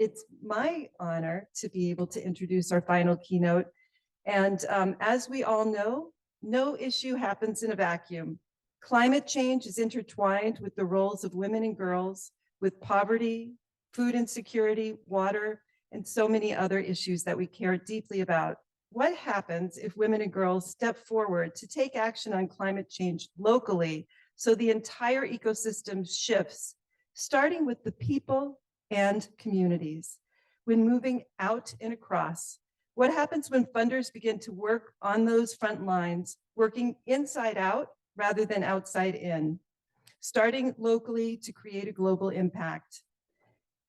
It's my honor to be able to introduce our final keynote. And as we all know, no issue happens in a vacuum. Climate change is intertwined with the roles of women and girls, with poverty, food insecurity, water, and so many other issues that we care deeply about. What happens if women and girls step forward to take action on climate change locally so the entire ecosystem shifts, starting with the people and communities? When moving out and across, what happens when funders begin to work on those front lines, working inside out rather than outside in, starting locally to create a global impact?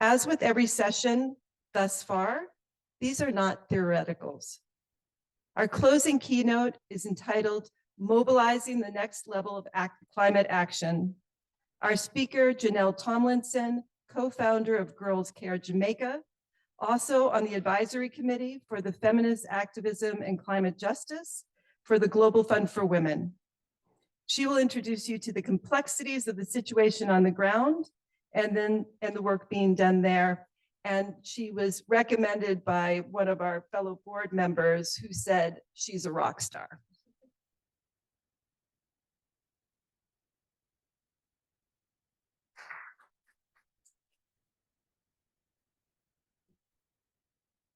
As with every session thus far, these are not theoreticals. Our closing keynote is entitled Mobilizing the Next Level of Climate Action. Our speaker, Jhannel Tomlinson, co-founder of GirlsCARE Jamaica, also on the advisory committee for the Feminist Activism and Climate Justice for the Global Fund for Women. She will introduce you to the complexities of the situation on the ground and the work being done there. And she was recommended by one of our fellow board members who said she's a rock star.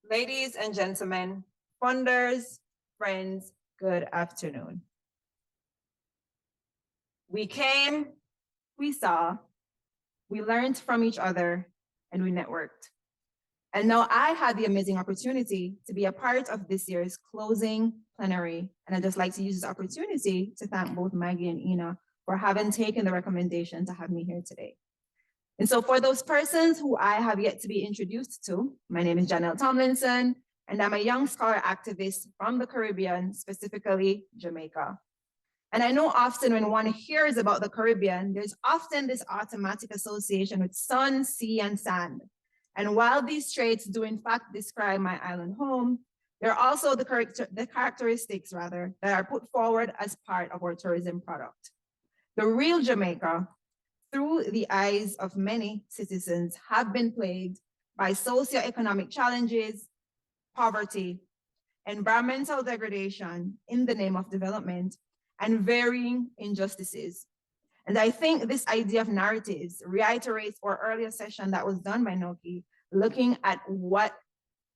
Ladies and gentlemen, funders, friends, good afternoon. We came, we saw, we learned from each other, and we networked. And now I had the amazing opportunity to be a part of this year's closing plenary. And I'd just like to use this opportunity to thank both Maggie and Ina for having taken the recommendation to have me here today. And so for those persons who I have yet to be introduced to, my name is Jhannel Tomlinson, and I'm a young scholar activist from the Caribbean, specifically Jamaica. And I know often when one hears about the Caribbean, there's often this automatic association with sun, sea, and sand. And while these traits do in fact describe my island home, there are also the characteristics that are put forward as part of our tourism product. The real Jamaica, through the eyes of many citizens, have been plagued by socioeconomic challenges, poverty, environmental degradation in the name of development, and varying injustices. And I think this idea of narratives reiterates our earlier session that was done by Noki, looking at what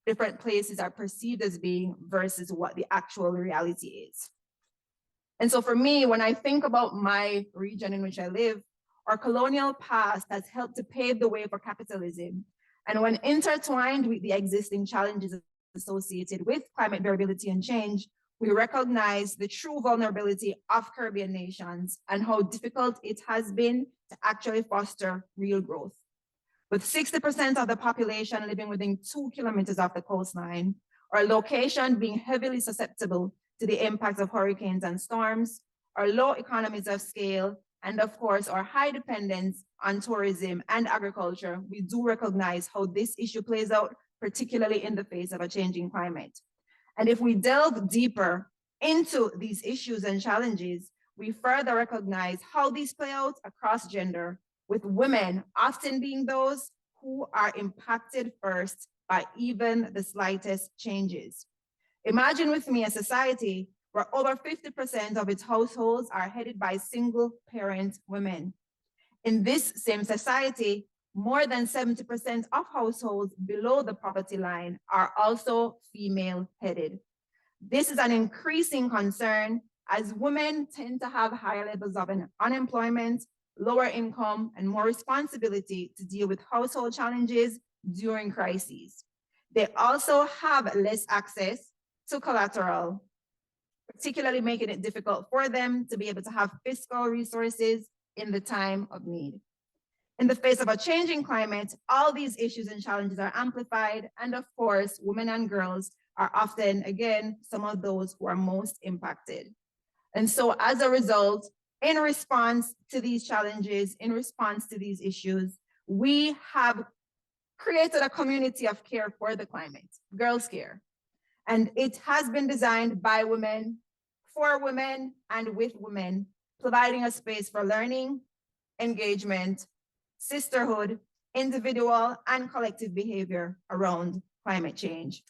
different places are perceived as being versus what the actual reality is. And so for me, when I think about my region in which I live, our colonial past has helped to pave the way for capitalism. And when intertwined with the existing challenges associated with climate variability and change, we recognize the true vulnerability of Caribbean nations and how difficult it has been to actually foster real growth. With 60% of the population living within 2 kilometers of the coastline, our location being heavily susceptible to the impacts of hurricanes and storms, our low economies of scale, and of course, our high dependence on tourism and agriculture, we do recognize how this issue plays out, particularly in the face of a changing climate. And if we delve deeper into these issues and challenges, we further recognize how these play out across gender, with women often being those who are impacted first by even the slightest changes. Imagine with me a society where over 50% of its households are headed by single parent women. In this same society, more than 70% of households below the poverty line are also female headed. This is an increasing concern as women tend to have higher levels of unemployment, lower income, and more responsibility to deal with household challenges during crises. They also have less access to collateral, particularly making it difficult for them to be able to have fiscal resources in the time of need. In the face of a changing climate, all these issues and challenges are amplified, and of course, women and girls are often, again, some of those who are most impacted. And so as a result, in response to these challenges, in response to these issues, we have created a community of care for the climate, GirlsCARE. And it has been designed by women, for women, and with women, providing a space for learning, engagement, sisterhood, individual and collective behavior around climate change.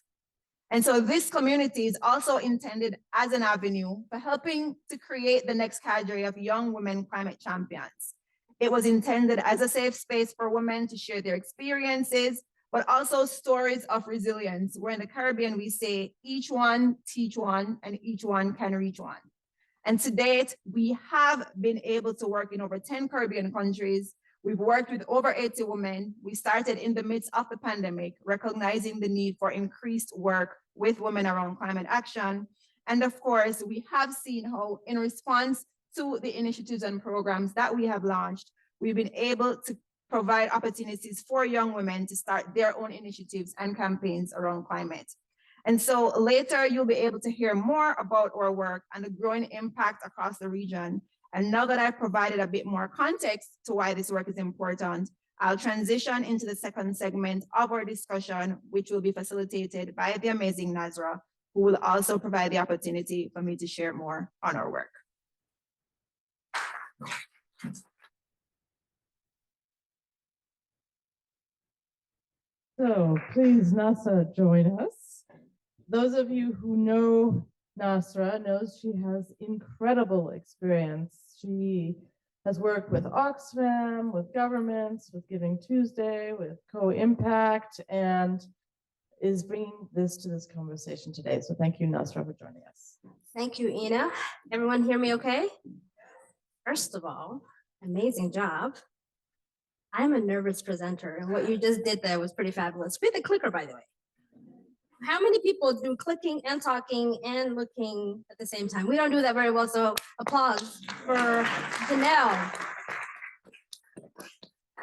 And so this community is also intended as an avenue for helping to create the next cadre of young women climate champions. It was intended as a safe space for women to share their experiences, but also stories of resilience, where in the Caribbean we say, each one teach one and each one can reach one. And to date, we have been able to work in over 10 Caribbean countries. We've worked with over 80 women. We started in the midst of the pandemic, recognizing the need for increased work with women around climate action. And of course, we have seen how in response to the initiatives and programs that we have launched, we've been able to provide opportunities for young women to start their own initiatives and campaigns around climate. And so later you'll be able to hear more about our work and the growing impact across the region. And now that I've provided a bit more context to why this work is important, I'll transition into the second segment of our discussion, which will be facilitated by the amazing Nasra, who will also provide the opportunity for me to share more on our work. So please, Nasra, join us. Those of you who know Nasra knows she has incredible experience. She has worked with Oxfam, with governments, with Giving Tuesday, with Co-Impact, and is bringing this to this conversation today. So thank you, Nasra, for joining us. Thank you, Ina. Everyone hear me okay? First of all, amazing job. I'm a nervous presenter, and what you just did there was pretty fabulous. With the clicker, by the way. How many people do clicking and talking and looking at the same time? We don't do that very well, so applause for Jhannel.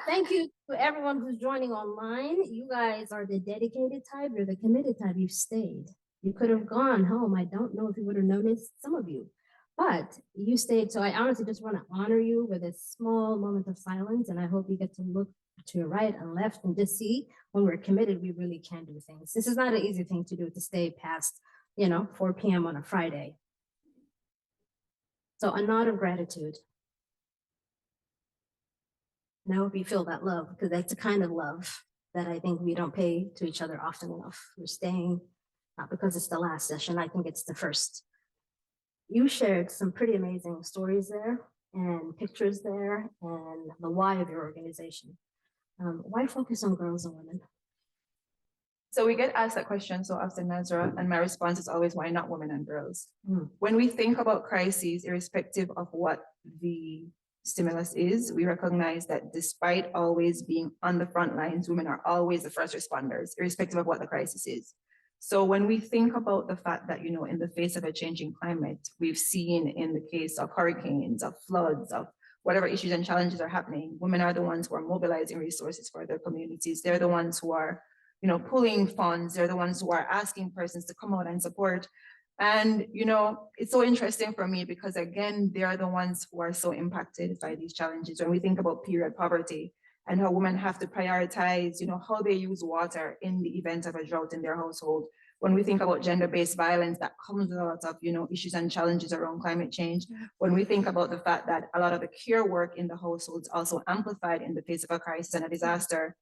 Thank you to everyone who's joining online. You guys are the dedicated type, you're the committed type, you've stayed. You could have gone home. I don't know if you would have noticed, some of you, but you stayed. So I honestly just want to honor you with a small moment of silence, and I hope you get to look to your right and left and just see when we're committed, we really can do things. This is not an easy thing to do, to stay past, 4 p.m. on a Friday. So a nod of gratitude. And I hope you feel that love, because that's the kind of love that I think we don't pay to each other often enough. We're staying, not because it's the last session, I think it's the first. You shared some pretty amazing stories there and pictures there and the why of your organization. Why focus on girls and women? So we get asked that question so often, Nasra, and my response is always, why not women and girls? When we think about crises, irrespective of what the stimulus is, we recognize that despite always being on the front lines, women are always the first responders, irrespective of what the crisis is. So when we think about the fact that, in the face of a changing climate, we've seen in the case of hurricanes, of floods, of whatever issues and challenges are happening, women are the ones who are mobilizing resources for their communities. They're the ones who are, pulling funds. They're the ones who are asking persons to come out and support. And, it's so interesting for me because, again, they are the ones who are so impacted by these challenges. When we think about period poverty and how women have to prioritize, how they use water in the event of a drought in their household. When we think about gender-based violence, that comes with a lot of, issues and challenges around climate change. When we think about the fact that a lot of the care work in the households also amplified in the face of a crisis and a disaster,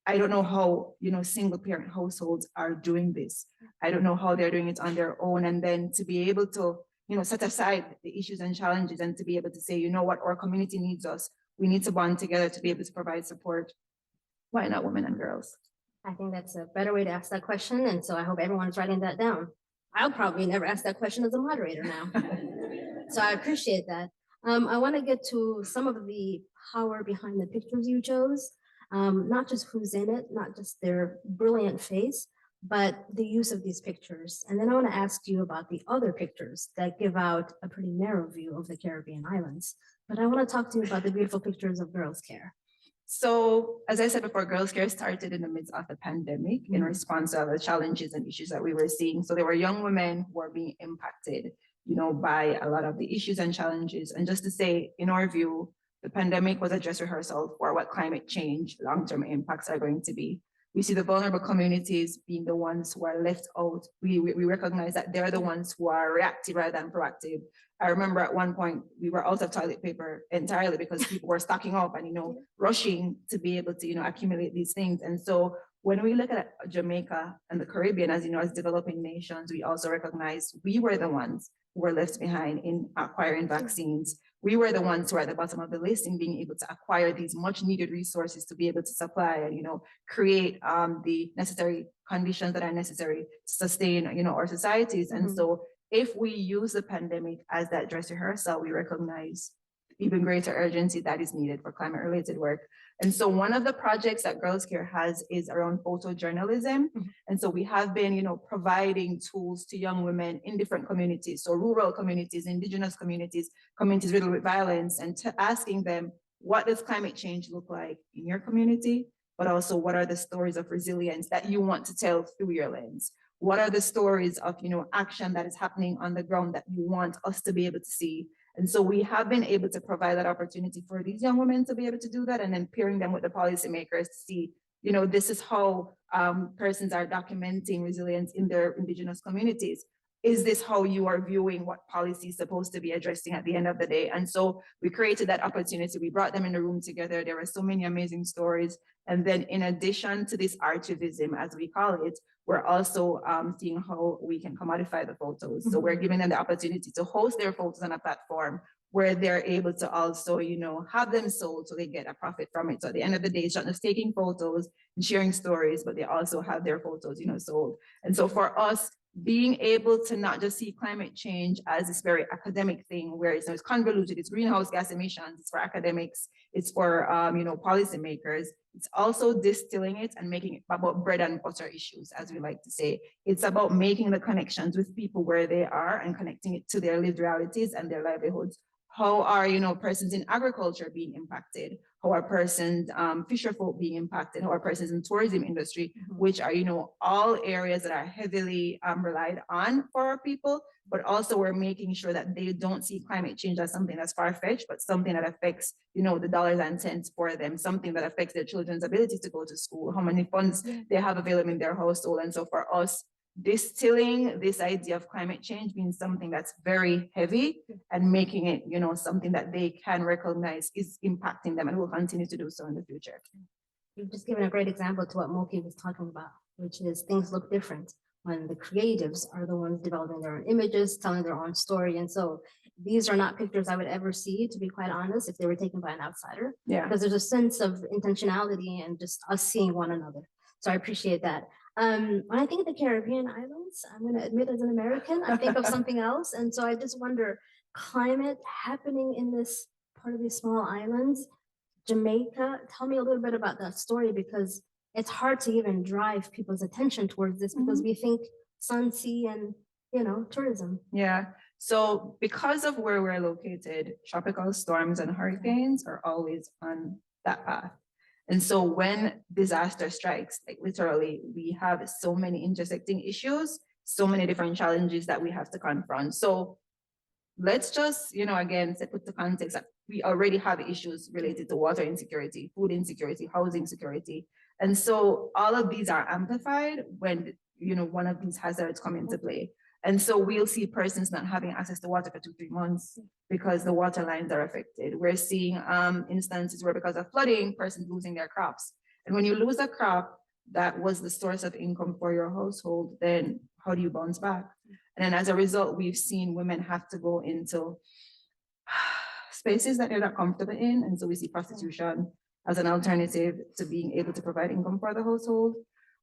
I don't know how, single parent households are doing this. I don't know how they're doing it on their own. And then to be able to, set aside the issues and challenges and to be able to say, you know what, our community needs us. We need to bond together to be able to provide support. Why not women and girls? I think that's a better way to ask that question. And so I hope everyone's writing that down. I'll probably never ask that question as a moderator now. So I appreciate that. I want to get to some of the power behind the pictures you chose, not just who's in it, not just their brilliant face, but the use of these pictures. And then I want to ask you about the other pictures that give out a pretty narrow view of the Caribbean islands. But I want to talk to you about the beautiful pictures of GirlsCARE. So, as I said before, GirlsCARE started in the midst of the pandemic in response to the challenges and issues that we were seeing. So there were young women who were being impacted, by a lot of the issues and challenges. And just to say, in our view, the pandemic was a dress rehearsal for what climate change long-term impacts are going to be. We see the vulnerable communities being the ones who are left out. We recognize that they're the ones who are reactive rather than proactive. I remember at one point we were out of toilet paper entirely because people were stocking up and, rushing to be able to, accumulate these things. And so when we look at Jamaica and the Caribbean, as as developing nations, we also recognize we were the ones who were left behind in acquiring vaccines. We were the ones who are at the bottom of the list in being able to acquire these much needed resources to be able to supply and, create the necessary conditions that are necessary to sustain, our societies. And so if we use the pandemic as that dress rehearsal, we recognize even greater urgency that is needed for climate related work. And so one of the projects that GirlsCARE has is around photojournalism. And so we have been, providing tools to young women in different communities, so rural communities, indigenous communities, communities riddled with violence, and to asking them, what does climate change look like in your community? But also, what are the stories of resilience that you want to tell through your lens? What are the stories of, action that is happening on the ground that you want us to be able to see? And so we have been able to provide that opportunity for these young women to be able to do that, and then pairing them with the policymakers to see, this is how persons are documenting resilience in their indigenous communities. Is this how you are viewing what policy is supposed to be addressing at the end of the day? And so we created that opportunity. We brought them in the room together. There were so many amazing stories. And then in addition to this archivism, as we call it, we're also seeing how we can commodify the photos. So we're giving them the opportunity to host their photos on a platform where they're able to also, have them sold so they get a profit from it. So at the end of the day, it's not just taking photos and sharing stories, but they also have their photos, sold. And so for us, being able to not just see climate change as this very academic thing where it's convoluted, it's greenhouse gas emissions, it's for academics, it's for policymakers. It's also distilling it and making it about bread and butter issues, as we like to say. It's about making the connections with people where they are and connecting it to their lived realities and their livelihoods. How are persons in agriculture being impacted? How are persons, fisher folk being impacted? How are persons in tourism industry, which are all areas that are heavily relied on for our people, but also we're making sure that they don't see climate change as something that's far-fetched, but something that affects the dollars and cents for them, something that affects their children's ability to go to school, how many funds they have available in their household. And so for us, distilling this idea of climate change means something that's very heavy and making it, something that they can recognize is impacting them and will continue to do so in the future. You've just given a great example to what Moki was talking about, which is things look different when the creatives are the ones developing their own images, telling their own story. And so these are not pictures I would ever see, to be quite honest, if they were taken by an outsider. Yeah. Because there's a sense of intentionality and just us seeing one another. So I appreciate that. When I think of the Caribbean islands, I'm going to admit as an American, I think of something else. And so I just wonder, climate happening in this part of these small islands, Jamaica, tell me a little bit about that story, because it's hard to even drive people's attention towards this because we think sun, sea, and, tourism. Yeah. So because of where we're located, tropical storms and hurricanes are always on that path. And so when disaster strikes, like literally, we have so many intersecting issues, so many different challenges that we have to confront. So let's just, again, put the context that we already have issues related to water insecurity, food insecurity, housing security. And so all of these are amplified when, one of these hazards come into play. And so we'll see persons not having access to water for 2-3 months because the water lines are affected. We're seeing instances where because of flooding, persons losing their crops. And when you lose a crop that was the source of income for your household, then how do you bounce back? And then as a result, we've seen women have to go into spaces that they're not comfortable in. And so we see prostitution as an alternative to being able to provide income for the household.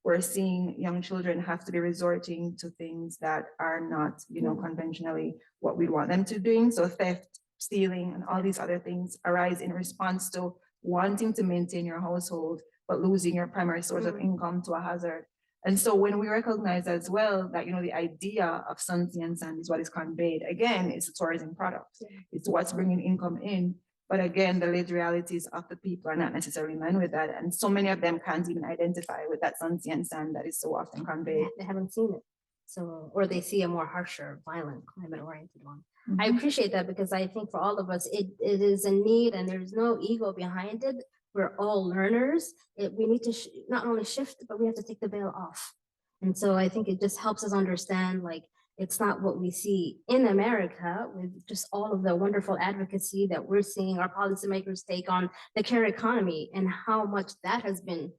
We're seeing young children have to be resorting to things that are not, conventionally what we want them to be doing. So theft, stealing, and all these other things arise in response to wanting to maintain your household, but losing your primary source of income to a hazard. And so when we recognize as well that, the idea of sun, sea, and sand is what is conveyed, again, it's a tourism product. It's what's bringing income in. But again, the lived realities of the people are not necessarily in line with that. And so many of them can't even identify with that sun, sea, and sand that is so often conveyed. They haven't seen it. So, or they see a more harsher, violent, climate-oriented one. I appreciate that because I think for all of us, it is a need and there's no ego behind it. we're all learners. We need to not only shift, but we have to take the veil off. And so I think it just helps us understand, like, it's not what we see in America with just all of the wonderful advocacy that we're seeing our policymakers take on the care economy and how much that has been,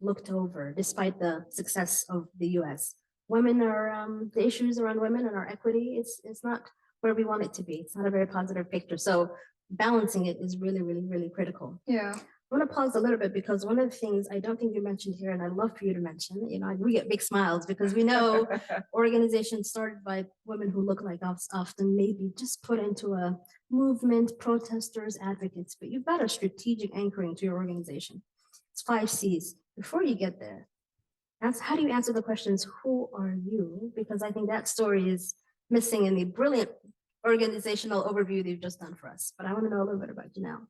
looked over despite the success of the US. Women are, the issues around women and our equity, it's not where we want it to be. It's not a very positive picture. So balancing it is really, really, really critical. Yeah. I want to pause a little bit because one of the things I don't think you mentioned here, and I'd love for you to mention, we get big smiles because we know organizations started by women who look like us often maybe just put into a movement, protesters, advocates, but you've got a strategic anchoring to your organization. It's 5 C's. Before you get there, how do you answer the questions, who are you? Because I think that story is missing in the brilliant organizational overview they've just done for us. But I want to know a little bit about Jhannel.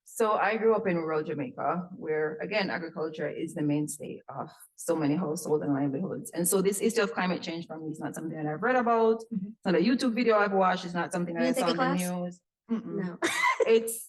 So I grew up in rural Jamaica, where again, agriculture is the mainstay of so many households and livelihoods. And so this issue of climate change for me is not something that I've read about. It's not a YouTube video I've watched. It's not something that I saw on the news. No. It's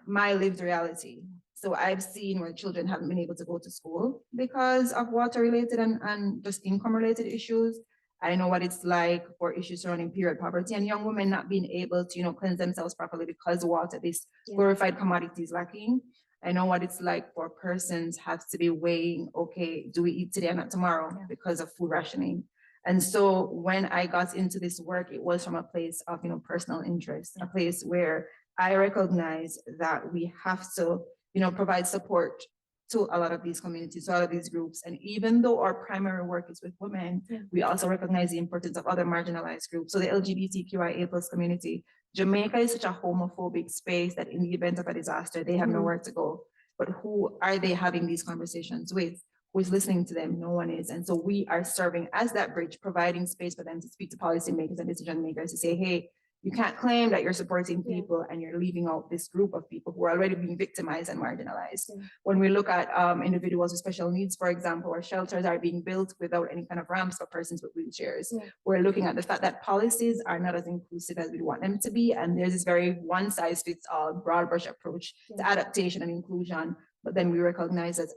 my lived reality. So I've seen where children haven't been able to go to school because of water related and just income related issues. I know what it's like for issues surrounding period poverty and young women not being able to, cleanse themselves properly because water, this glorified commodity, is lacking. I know what it's like for persons have to be weighing, okay, do we eat today and not tomorrow because of food rationing? And so when I got into this work, it was from a place of, personal interest, a place where I recognize that we have to, provide support to a lot of these communities, to all of these groups. And even though our primary work is with women, we also recognize the importance of other marginalized groups. So the LGBTQIA+ community, Jamaica is such a homophobic space that in the event of a disaster, they have nowhere to go. But who are they having these conversations with? Who is listening to them? No one is. And so we are serving as that bridge, providing space for them to speak to policymakers and decision makers to say, hey, you can't claim that you're supporting people and you're leaving out this group of people who are already being victimized and marginalized. When we look at individuals with special needs, for example, where shelters are being built without any kind of ramps for persons with wheelchairs, we're looking at the fact that policies are not as inclusive as we want them to be. And there's this very one-size-fits-all broad brush approach to adaptation and inclusion. But then we recognize that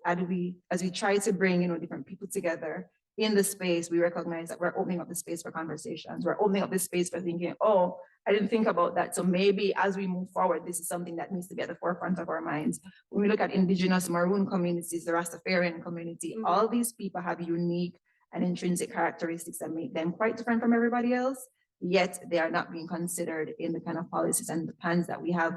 as we try to bring different people together in the space, we recognize that we're opening up the space for conversations. We're opening up the space for thinking, oh, I didn't think about that. So maybe as we move forward, this is something that needs to be at the forefront of our minds. When we look at indigenous maroon communities, the Rastafarian community, all these people have unique and intrinsic characteristics that make them quite different from everybody else, yet they are not being considered in the kind of policies and the plans that we have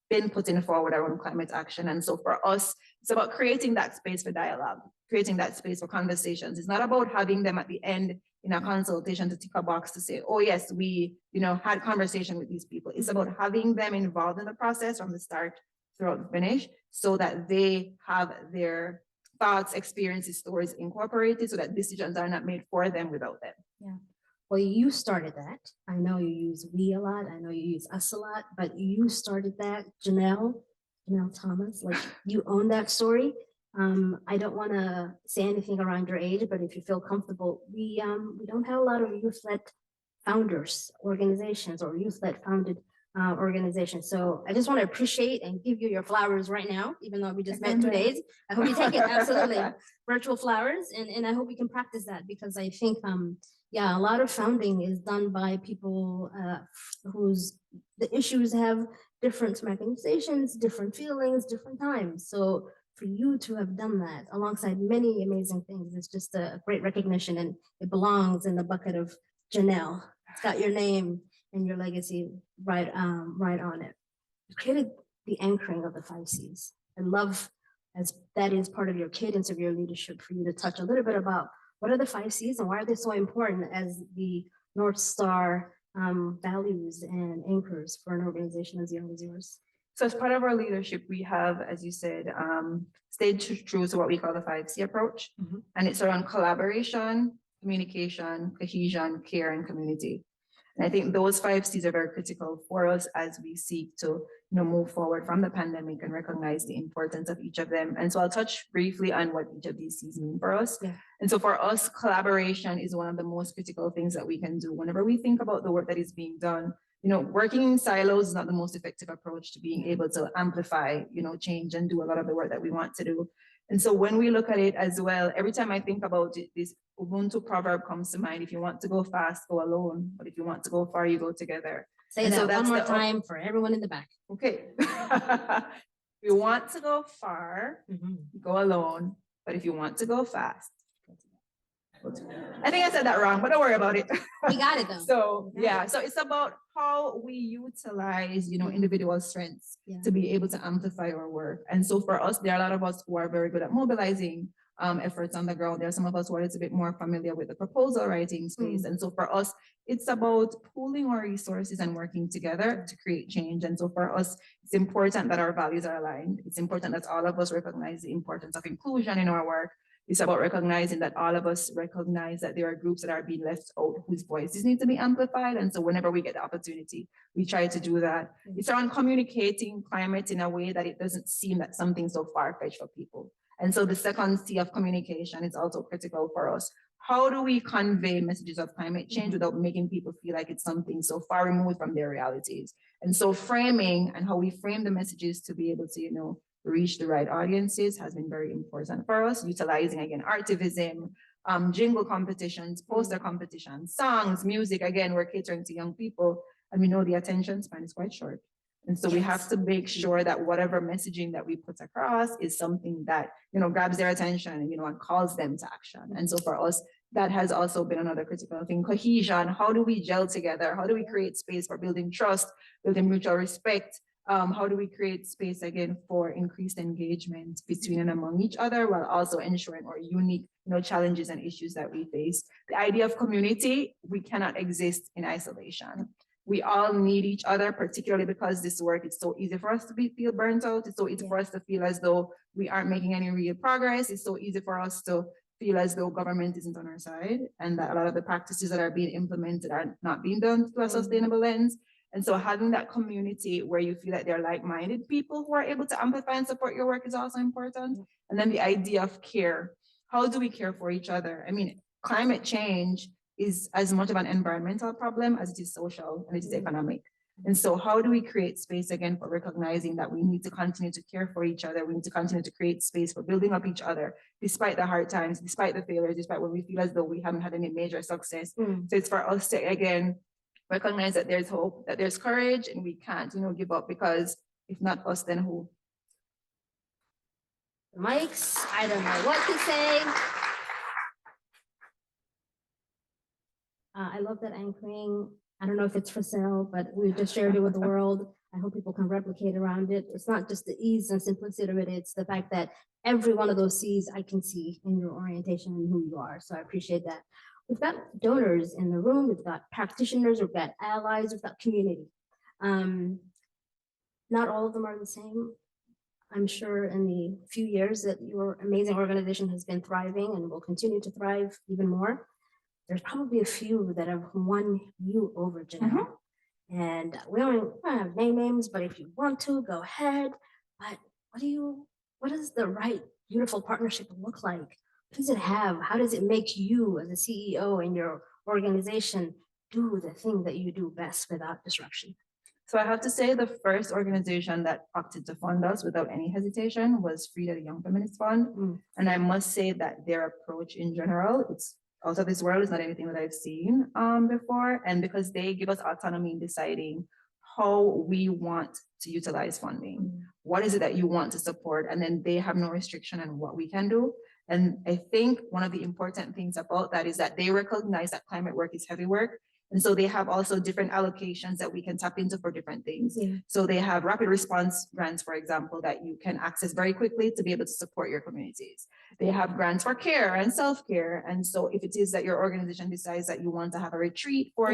been putting forward around climate action. And so for us, it's about creating that space for dialogue, creating that space for conversations. It's not about having them at the end in a consultation to tick a box to say, oh yes, we had conversation with these people. It's about having them involved in the process from the start throughout the finish so that they have their thoughts, experiences, stories incorporated so that decisions are not made for them without them. Yeah. Well, you started that. I know you use we a lot. I know you use us a lot, but you started that, Jhannel Thomas, like you own that story. I don't want to say anything around your age, but if you feel comfortable, we don't have a lot of youth-led founders organizations or youth-led founded organizations. So I just want to appreciate and give you your flowers right now, even though we just met 2 days. I hope you take it, absolutely. Virtual flowers, and I hope we can practice that because I think a lot of founding is done by people the issues have different organizations, different feelings, different times. So for you to have done that alongside many amazing things, it's just a great recognition, and it belongs in the bucket of Jhannel. It's got your name and your legacy right on it. You created the anchoring of the 5 C's. I love, as that is part of your cadence of your leadership, for you to touch a little bit about what are the 5 C's and why are they so important as the North Star values and anchors for an organization as young as yours? So as part of our leadership, we have, as you said, stayed true to what we call the 5C approach. And it's around collaboration, communication, cohesion, care, and community. And I think those 5 C's are very critical for us as we seek to move forward from the pandemic and recognize the importance of each of them. And so I'll touch briefly on what each of these C's mean for us. And so for us, collaboration is one of the most critical things that we can do. Whenever we think about the work that is being done working in silos is not the most effective approach to being able to amplify, change and do a lot of the work that we want to do. And so when we look at it as well, every time I think about it, this Ubuntu proverb comes to mind: if you want to go fast, go alone. But if you want to go far, you go together. Say And so that one that's more the- time for everyone in the back. Okay. If you want to go far, go alone. But if you want to go fast, go together. I think I said that wrong, but don't worry about it. We got it though. So We got yeah, so it's about how we utilize, individual strengths Yeah. to be able to amplify our work. And so for us, there are a lot of us who are very good at mobilizing efforts on the ground. There are some of us who are a little bit more familiar with the proposal writing space. And so for us, it's about pooling our resources and working together to create change. And so for us, it's important that our values are aligned. It's important that all of us recognize the importance of inclusion in our work. It's about recognizing that all of us recognize that there are groups that are being left out whose voices need to be amplified. And so whenever we get the opportunity, we try to do that. It's around communicating climate in a way that it doesn't seem that something so far-fetched for people. And so the second C of communication is also critical for us. How do we convey messages of climate change without making people feel like it's something so far removed from their realities? And so framing and how we frame the messages to be able to, reach the right audiences has been very important for us, utilizing, again, artivism, jingle competitions, poster competitions, songs, music. Again, we're catering to young people, and we know the attention span is quite short. And so we have to make sure that whatever messaging that we put across is something that, grabs their attention and calls them to action. And so for us, that has also been another critical thing. Cohesion, how do we gel together? How do we create space for building trust, building mutual respect? How do we create space, again, for increased engagement between and among each other, while also ensuring our unique, challenges and issues that we face? The idea of community, we cannot exist in isolation. We all need each other, particularly because this work, it's so easy for us to feel burnt out. It's so easy for us to feel as though we aren't making any real progress. It's so easy for us to feel as though government isn't on our side, and that a lot of the practices that are being implemented are not being done through a sustainable lens. And so having that community where you feel that they're like-minded people who are able to amplify and support your work is also important. And then the idea of care. How do we care for each other? I mean, climate change is as much of an environmental problem as it is social and it is economic. And so how do we create space, again, for recognizing that we need to continue to care for each other? We need to continue to create space for building up each other, despite the hard times, despite the failures, despite when we feel as though we haven't had any major success. So it's for us to, again, recognize that there's hope, that there's courage, and we can't, give up, because if not us, then who? Mics, I don't know what to say. I love that anchoring. I don't know if it's for sale, but we just shared it with the world. I hope people can replicate around it. It's not just the ease and simplicity of it. It's the fact that every one of those C's I can see in your orientation and who you are. So I appreciate that. We've got donors in the room. We've got practitioners. We've got allies. We've got community. Not all of them are the same. I'm sure in the few years that your amazing organization has been thriving and will continue to thrive even more, there's probably a few that have won you over, Jhannel. And we don't have names, but if you want to, go ahead. But what does the right, beautiful partnership look like? What does it have? How does it make you as a CEO and your organization do the thing that you do best without disruption? So I have to say the first organization that opted to fund us without any hesitation was Frida, the Young Feminist Fund. And I must say that their approach in general, it's out of this world. It's not anything that I've seen before. And because they give us autonomy in deciding how we want to utilize funding. What is it that you want to support? And then they have no restriction on what we can do. And I think one of the important things about that is that they recognize that climate work is heavy work. And so they have also different allocations that we can tap into for different things. So they have rapid response grants, for example, that you can access very quickly to be able to support your communities. They have grants for care and self-care. And so if it is that your organization decides that you want to have a retreat for,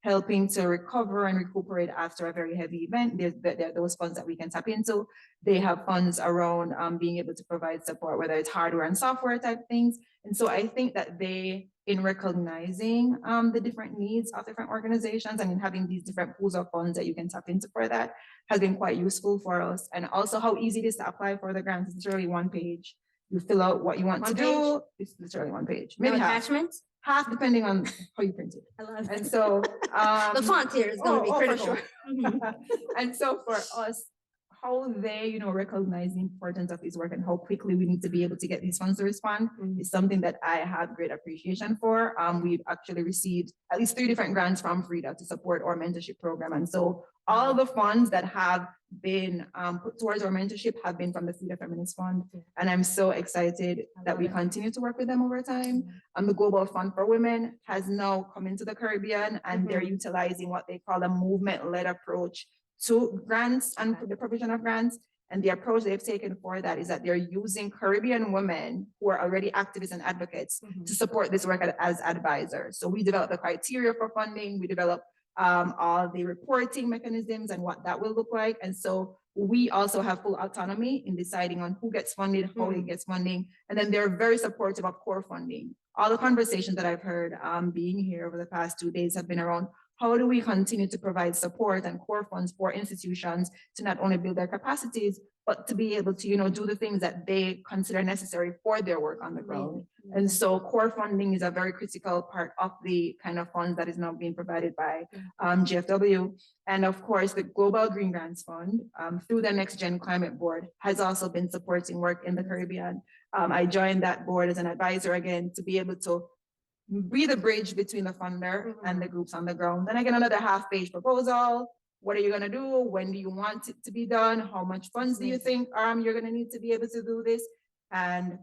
helping to recover and recuperate after a very heavy event, there are those funds that we can tap into. They have funds around being able to provide support, whether it's hardware and software type things. And so I think that they, in recognizing the different needs of different organizations and in having these different pools of funds that you can tap into for that, has been quite useful for us. And also how easy it is to apply for the grants. It's really one page. You fill out what you want to One do. It's literally one page, No maybe half, attachments? half depending on how you print it. I love And it. so, The font here is gonna be for critical. sure. Mhm. And so for us, how they, recognize the importance of this work and how quickly we need to be able to get these funds to respond Mhm. is something that I have great appreciation for. We've actually received at least 3 different grants from Frida to support our mentorship program. And so all the funds that have been put towards our mentorship have been from the Frida Feminist Fund. And I'm so excited that we continue to work with them over time. The Global Fund for Women has now come into the Caribbean and they're utilizing what they call a movement-led approach to grants and the provision of grants. And the approach they've taken for that is that they're using Caribbean women who are already activists and advocates to support this work as advisors. So we develop the criteria for funding, we develop all the reporting mechanisms and what that will look like. And so we also have full autonomy in deciding on who gets funded, how it gets funding. And then they're very supportive of core funding. All the conversations that I've heard being here over the past 2 days have been around how do we continue to provide support and core funds for institutions to not only build their capacities, but to be able to, do the things that they consider necessary for their work on the ground. And so core funding is a very critical part of the kind of funds that is now being provided by GFW. And of course, the Global Green Grants Fund through the Next Gen Climate Board has also been supporting work in the Caribbean. I joined that board as an advisor again to be able to be the bridge between the funder and the groups on the ground. Then again, another half-page proposal. What are you gonna do? When do you want it to be done? How much funds do you think you're gonna need to be able to do this? And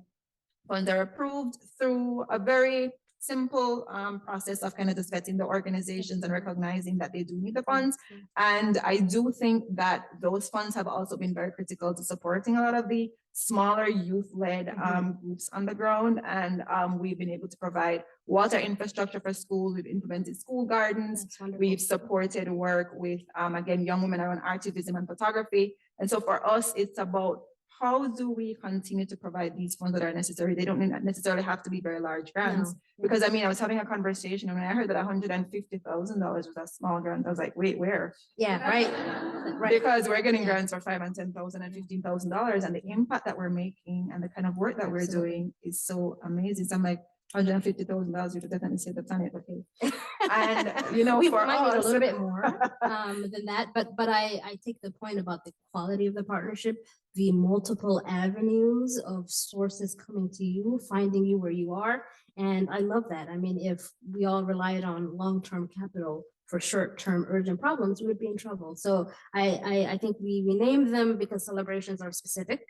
funds are approved through a very simple process of kind of just vetting the organizations and recognizing that they do need the funds. And I do think that those funds have also been very critical to supporting a lot of the smaller youth-led groups on the ground. And we've been able to provide water infrastructure for schools. We've implemented school gardens. We've supported work with, again, young women around artivism and photography. And so for us, it's about how do we continue to provide these funds that are necessary? They don't necessarily have to be very large grants. Because I was having a conversation and when I heard that $150,000 was a small grant, I was like, wait, where? Yeah, right. Because we're getting grants for $5,000 and $10,000 and $15,000 and the impact that we're making and the kind of work that we're doing is so amazing. So I'm like, $150,000, you could definitely say that's on it, okay? And We for might need a us, little bit more than that, but I take the point about the quality of the partnership, the multiple avenues of sources coming to you, finding you where you are. And I love that. If we all relied on long-term capital for short-term urgent problems, we would be in trouble. So I think we named them because celebrations are specific.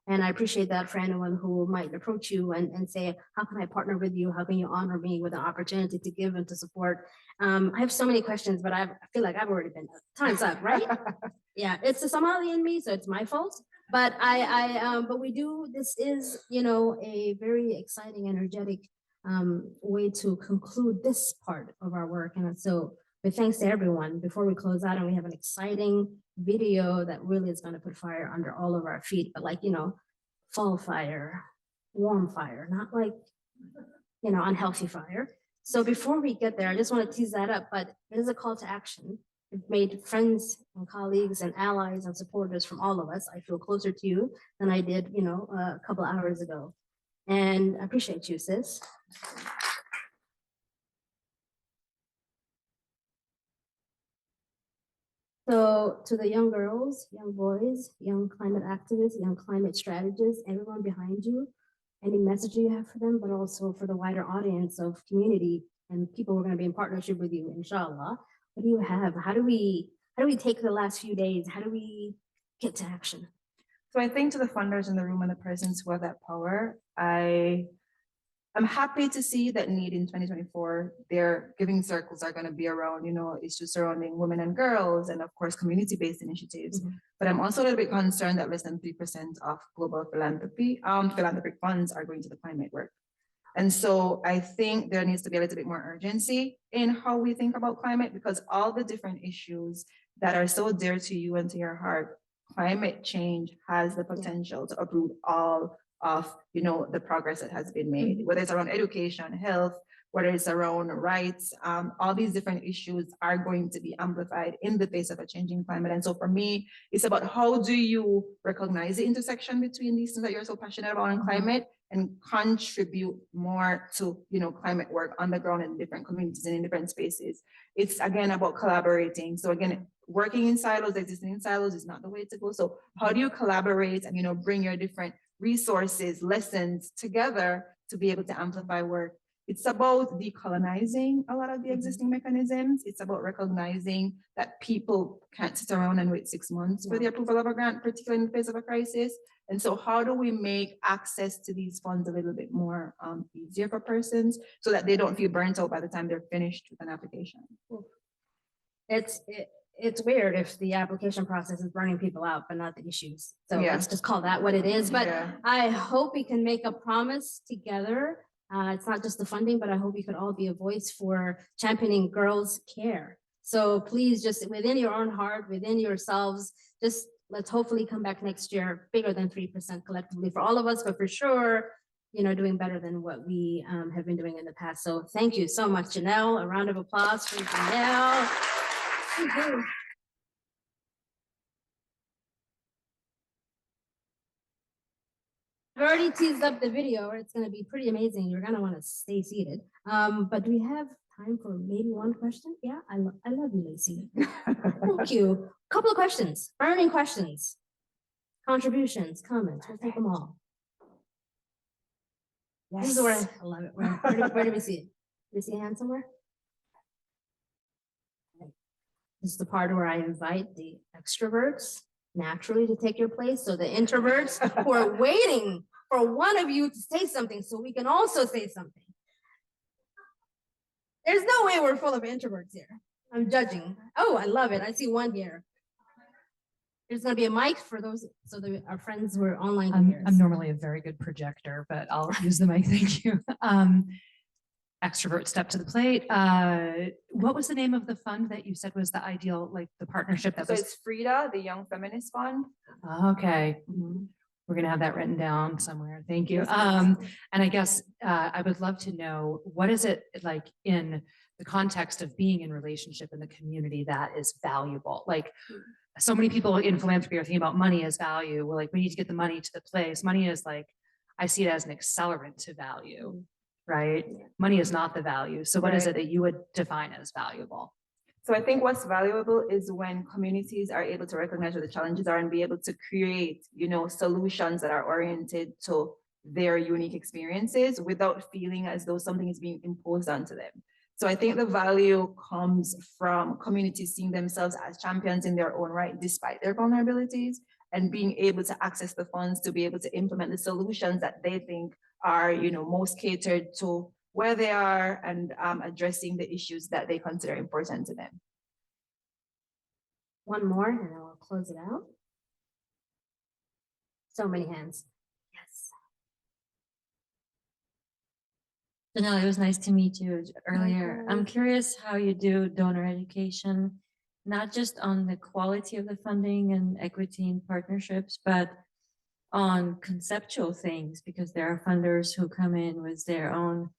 And I appreciate that for anyone who might approach you and say, how can I partner with you? How can you honor me with an opportunity to give and to support? I have so many questions, but I feel like I've already been, time's up, right? Yeah, it's the Somali in me, so it's my fault. But but we do, this is, a very exciting, energetic way to conclude this part of our work. And so with thanks to everyone, before we close out, and we have an exciting video that really is going to put fire under all of our feet, but fall fire, warm fire, not like, unhealthy fire. So before we get there, I just want to tease that up, but it is a call to action. It made friends and colleagues and allies and supporters from all of us. I feel closer to you than I did, a couple of hours ago. And I appreciate you, sis. So to the young girls, young boys, young climate activists, young climate strategists, everyone behind you, any message you have for them, but also for the wider audience of community and people who are going to be in partnership with you, inshallah. What do you have? How do we take the last few days? How do we get to action? So I think to the funders in the room and the persons who have that power, I'm happy to see that need in 2024, their giving circles are going to be around, issues surrounding women and girls, and of course, community-based initiatives. But I'm also a little bit concerned that less than 3% of global philanthropic funds are going to the climate work. And so I think there needs to be a little bit more urgency in how we think about climate, because all the different issues that are so dear to you and to your heart, climate change has the potential to uproot all of the progress that has been made, whether it's around education, health, whether it's around rights, all these different issues are going to be amplified in the face of a changing climate. And so for me, it's about how do you recognize the intersection between these things that you're so passionate about in climate and contribute more to, climate work on the ground in different communities and in different spaces. It's again about collaborating. So again, working in silos, existing in silos is not the way to go. So how do you collaborate and, bring your different resources, lessons together to be able to amplify work? It's about decolonizing a lot of the existing mechanisms. It's about recognizing that people can't sit around and wait 6 months for the approval of a grant, particularly in the face of a crisis. And so how do we make access to these funds a little bit more easier for persons so that they don't feel burnt out by the time they're finished with an application? It's weird if the application process is burning people out, but not the issues. So Yeah. let's just call that what it is. But Yeah. I hope we can make a promise together. It's not just the funding, but I hope we could all be a voice for championing GirlsCARE. So please, just within your own heart, within yourselves, just let's hopefully come back next year bigger than 3% collectively for all of us, but for sure, doing better than what we have been doing in the past. So thank you so much, Jhannel. A round of applause for Jhannel. Woo-hoo. I've already teased up the video. It's going to be pretty amazing. You're going to want to stay seated. But do we have time for maybe one question? Yeah, I love you, Lacey. Thank you. Couple of questions, burning questions, contributions, comments. We'll take them all. This is where I love it. Where do we see it? Do we see a hand somewhere? This is the part where I invite the extroverts naturally to take your place. So the introverts who are waiting for one of you to say something so we can also say something. There's no way we're full of introverts here. I'm judging. Oh, I love it. I see one here. There's going to be a mic for those, so that our friends who are online. I'm normally a very good projector, but I'll use the mic. Thank you. Extrovert step to the plate. What was the name of the fund that you said was the ideal, like the partnership that So was? it's Frida, the Young Feminist Fund. Okay. We're gonna have that written down somewhere. Thank you. Yes, please. And I guess I would love to know, what is it like in the context of being in relationship in the community that is valuable? Like, so many people in philanthropy are thinking about money as value. We're like, we need to get the money to the place. Money is like, I see it as an accelerant to value, right? Money is not the value. So what is it that you would define as valuable? So I think what's valuable is when communities are able to recognize what the challenges are and be able to create, solutions that are oriented to their unique experiences without feeling as though something is being imposed onto them. So I think the value comes from communities seeing themselves as champions in their own right, despite their vulnerabilities, and being able to access the funds to be able to implement the solutions that they think are, most catered to where they are and addressing the issues that they consider important to them. One more, and then I'll close it out. So many hands. Yes. Jhannel, it was nice to meet you earlier. I'm curious how you do donor education, not just on the quality of the funding and equity and partnerships, but on conceptual things, because there are funders who come in with their own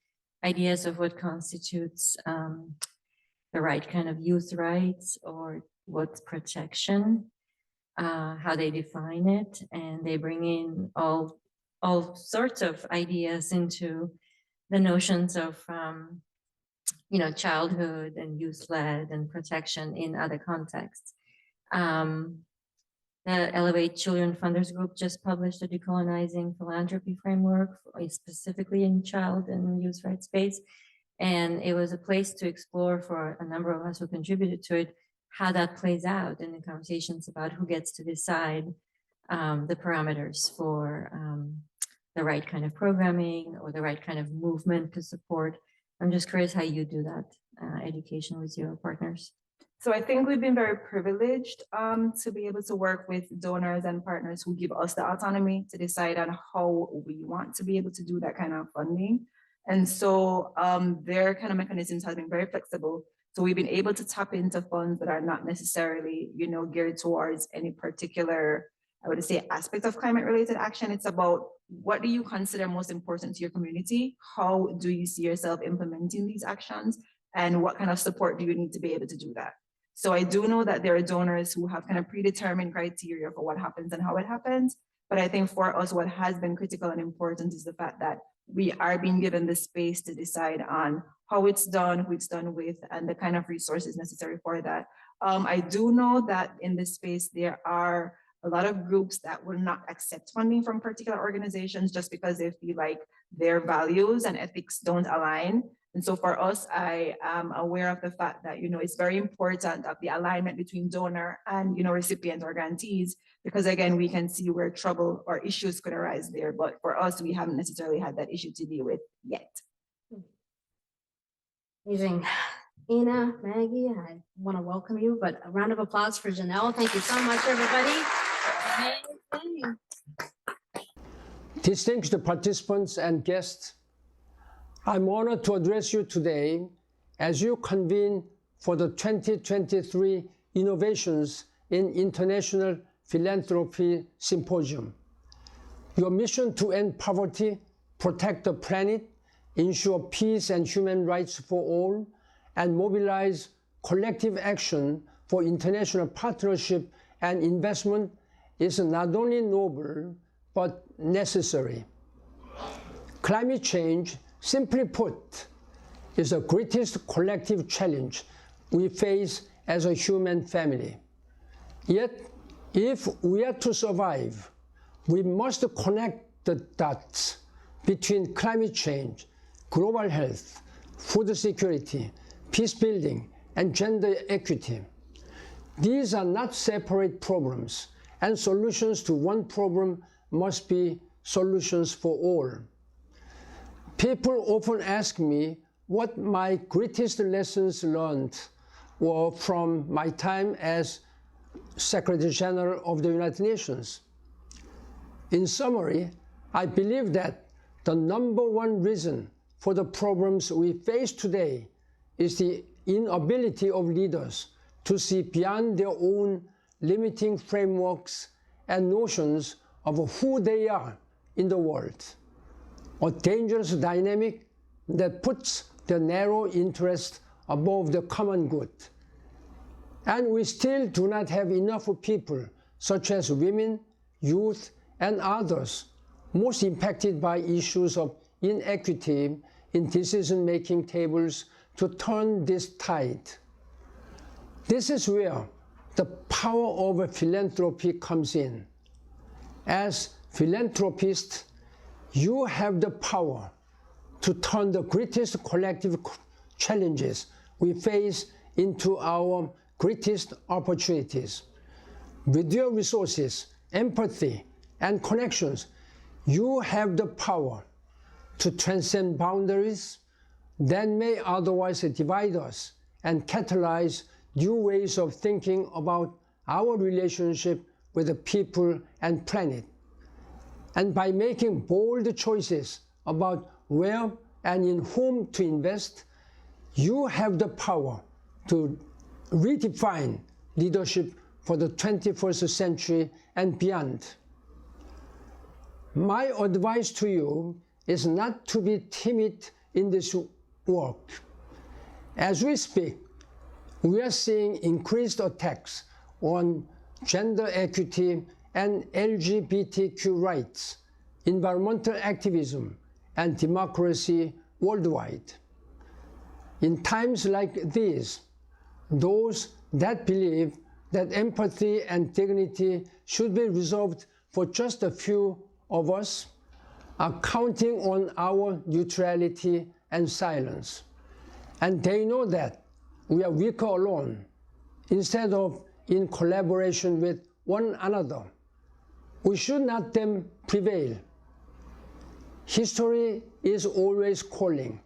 ideas of what constitutes the right kind of youth rights or what's protection, how they define it, and they bring in all sorts of ideas into the notions of childhood and youth-led and protection in other contexts. The Elevate Children Funders Group just published a decolonizing philanthropy framework, specifically in child and youth rights space. And it was a place to explore for a number of us who contributed to it, how that plays out in the conversations about who gets to decide the parameters for the right kind of programming or the right kind of movement to support. I'm just curious how you do that education with your partners. So I think we've been very privileged to be able to work with donors and partners who give us the autonomy to decide on how we want to be able to do that kind of funding. And so their kind of mechanisms have been very flexible. So we've been able to tap into funds that are not necessarily, geared towards any particular I would say, aspect of climate-related action. It's about what do you consider most important to your community? How do you see yourself implementing these actions? And what kind of support do you need to be able to do that? So I do know that there are donors who have kind of predetermined criteria for what happens and how it happens. But I think for us, what has been critical and important is the fact that we are being given the space to decide on how it's done, who it's done with, and the kind of resources necessary for that. I do know that in this space, there are a lot of groups that will not accept funding from particular organizations just because they feel like their values and ethics don't align. And so for us, I am aware of the fact that, it's very important of the alignment between donor and, recipient or grantees, because again, we can see where trouble or issues could arise there. But for us, we haven't necessarily had that issue to deal with yet. Amazing. Ina, Maggie, I want to welcome you, but a round of applause for Jhannel. Thank you so much, everybody. Amazing. Distinguished participants and guests, I'm honored to address you today as you convene for the 2023 Innovations in International Philanthropy Symposium. Your mission to end poverty, protect the planet, ensure peace and human rights for all, and mobilize collective action for international partnership and investment is not only noble, but necessary. Climate change, simply put, is the greatest collective challenge we face as a human family. Yet, if we are to survive, we must connect the dots between climate change, global health, food security, peace building, and gender equity. These are not separate problems, and solutions to one problem must be solutions for all. People often ask me what my greatest lessons learned were from my time as Secretary General of the United Nations. In summary, I believe that the number one reason for the problems we face today is the inability of leaders to see beyond their own limiting frameworks and notions of who they are in the world. A dangerous dynamic that puts the narrow interest above the common good. And we still do not have enough people, such as women, youth, and others, most impacted by issues of inequity in decision-making tables, to turn this tide. This is where the power of philanthropy comes in. As philanthropists, you have the power to turn the greatest collective challenges we face into our greatest opportunities. With your resources, empathy, and connections, you have the power to transcend boundaries that may otherwise divide us and catalyze new ways of thinking about our relationship with the people and planet. And by making bold choices about where and in whom to invest, you have the power to redefine leadership for the 21st century and beyond. My advice to you is not to be timid in this work. As we speak, we are seeing increased attacks on gender equity and LGBTQ rights, environmental activism, and democracy worldwide. In times like these, those that believe that empathy and dignity should be reserved for just a few of us are counting on our neutrality and silence. And they know that we are weaker alone, instead of in collaboration with one another. We should not let them prevail. History is always calling.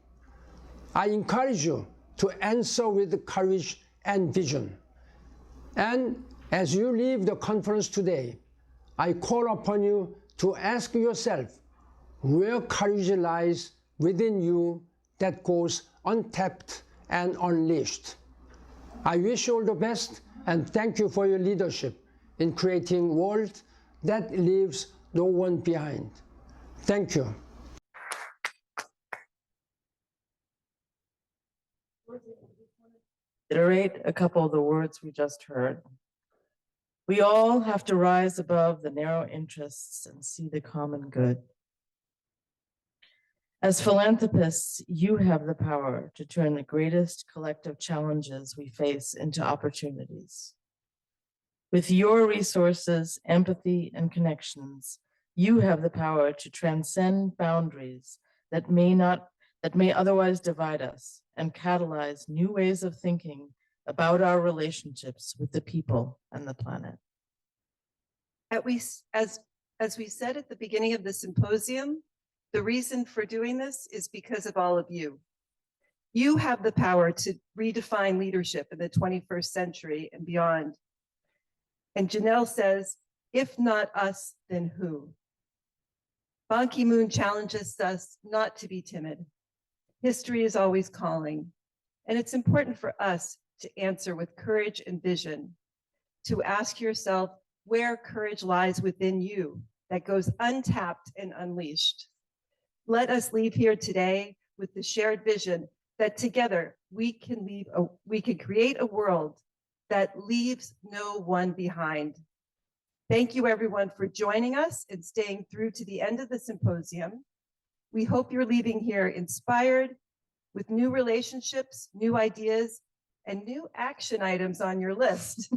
I encourage you to answer with courage and vision. And as you leave the conference today, I call upon you to ask yourself where courage lies within you that goes untapped and unleashed. I wish you all the best and thank you for your leadership in creating a world that leaves no one behind. Thank you. Iterate a couple of the words we just heard. We all have to rise above the narrow interests and see the common good. As philanthropists, you have the power to turn the greatest collective challenges we face into opportunities. With your resources, empathy, and connections, you have the power to transcend boundaries that may otherwise divide us and catalyze new ways of thinking about our relationships with the people and the planet. As we said at the beginning of the symposium, the reason for doing this is because of all of you. You have the power to redefine leadership in the 21st century and beyond. And Jhannel says, if not us, then who? Ban Ki-moon challenges us not to be timid. History is always calling, and it's important for us to answer with courage and vision, to ask yourself where courage lies within you that goes untapped and unleashed. Let us leave here today with the shared vision that together we can create a world that leaves no one behind. Thank you everyone for joining us and staying through to the end of the symposium. We hope you're leaving here inspired with new relationships, new ideas, and new action items on your list.